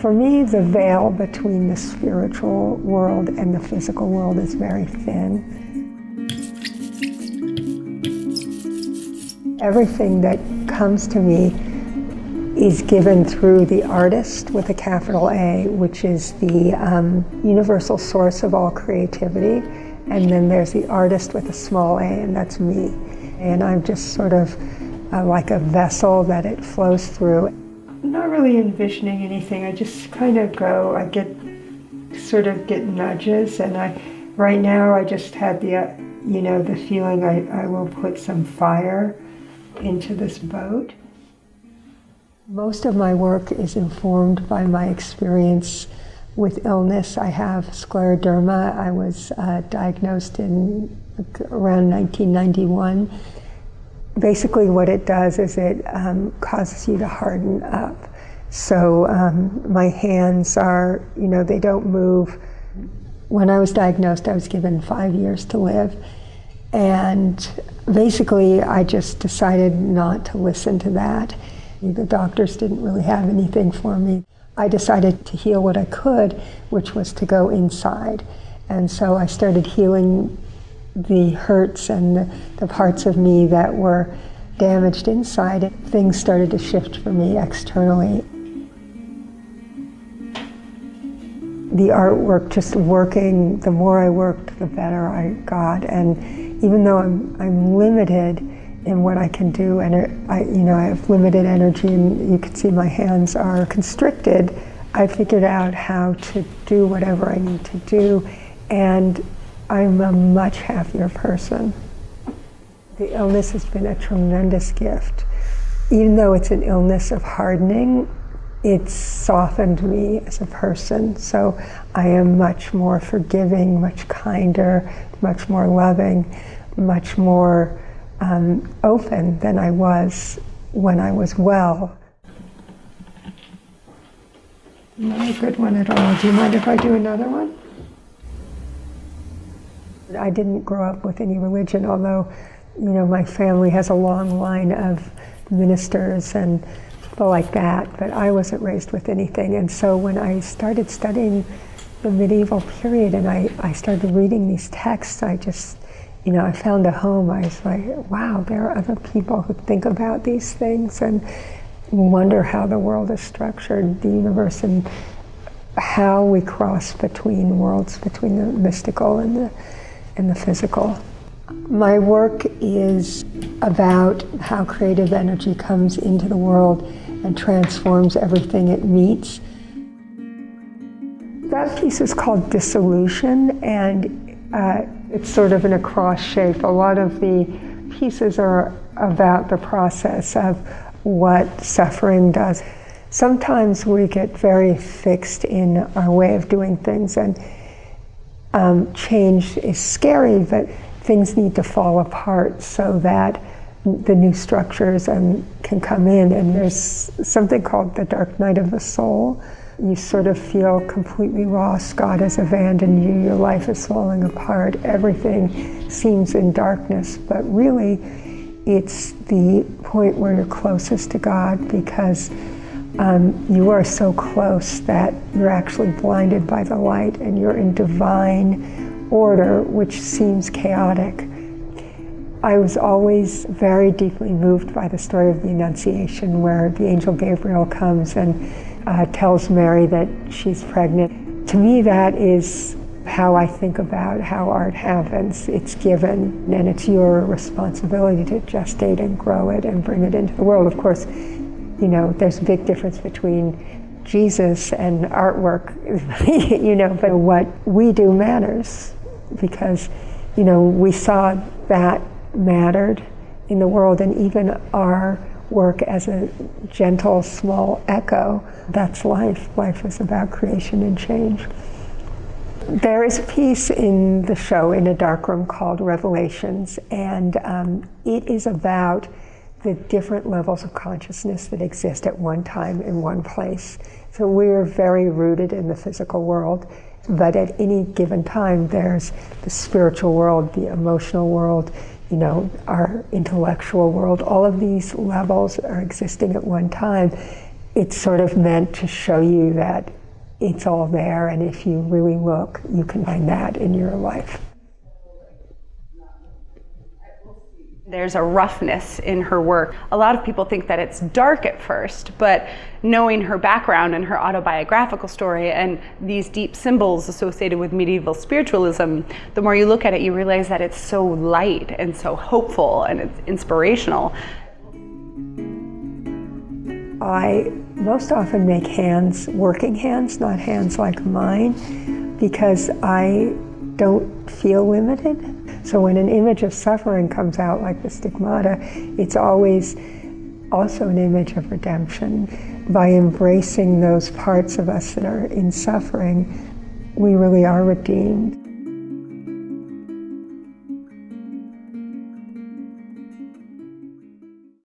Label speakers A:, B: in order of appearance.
A: For me, the veil between the spiritual world and the physical world is very thin. Everything that comes to me is given through the artist with a capital A, which is the universal source of all creativity. And then there's the artist with a small a, and that's me. And I'm just sort of like a vessel that it flows through. I'm not really envisioning anything. I just kind of go, I get nudges, and right now I just had the feeling I will put some fire into this boat. Most of my work is informed by my experience with illness. I have scleroderma. I was diagnosed in around 1991. Basically what it does is it causes you to harden up. So my hands are, they don't move. When I was diagnosed, I was given 5 years to live. And basically I just decided not to listen to that. The doctors didn't really have anything for me. I decided to heal what I could, which was to go inside. And so I started healing the hurts and the parts of me that were damaged inside. Things started to shift for me externally. The artwork, just working, the more I worked, the better I got. And even though I'm limited in what I can do, and I have limited energy, and you can see my hands are constricted, I figured out how to do whatever I need to do, and I'm a much happier person. The illness has been a tremendous gift. Even though it's an illness of hardening, it's softened me as a person. So I am much more forgiving, much kinder, much more loving, much more open than I was when I was well. Not a good one at all. Do you mind if I do another one? I didn't grow up with any religion, although, my family has a long line of ministers and people like that, but I wasn't raised with anything. And so when I started studying the medieval period and I started reading these texts, I just, I found a home. I was like, wow, there are other people who think about these things and wonder how the world is structured, the universe, and how we cross between worlds, between the mystical and the physical. My work is about how creative energy comes into the world and transforms everything it meets. That piece is called Dissolution, and it's sort of in a cross shape. A lot of the pieces are about the process of what suffering does. Sometimes we get very fixed in our way of doing things, and change is scary, but things need to fall apart so that the new structures can come in. And there's something called the dark night of the soul. You sort of feel completely lost. God has abandoned you. Your life is falling apart. Everything seems in darkness. But really, it's the point where you're closest to God, because you are so close that you're actually blinded by the light, and you're in divine order, which seems chaotic. I was always very deeply moved by the story of the Annunciation, where the angel Gabriel comes and tells Mary that she's pregnant. To me, that is how I think about how art happens. It's given, and it's your responsibility to gestate and grow it and bring it into the world. Of course, there's a big difference between Jesus and artwork, but what we do matters, because, we saw that mattered in the world, and even our work as a gentle, small echo, that's life. Life is about creation and change. There is a piece in the show, in a darkroom, called Revelations, and it is about the different levels of consciousness that exist at one time in one place. So we're very rooted in the physical world, but at any given time there's the spiritual world, the emotional world, our intellectual world. All of these levels are existing at one time, it's sort of meant to show you that it's all there, and if you really look, you can find that in your life.
B: There's a roughness in her work. A lot of people think that it's dark at first, but knowing her background and her autobiographical story and these deep symbols associated with medieval spiritualism, the more you look at it, you realize that it's so light and so hopeful and it's inspirational.
A: I most often make hands, working hands, not hands like mine, because I don't feel limited. So when an image of suffering comes out, like the stigmata, it's always also an image of redemption. By embracing those parts of us that are in suffering, we really are redeemed.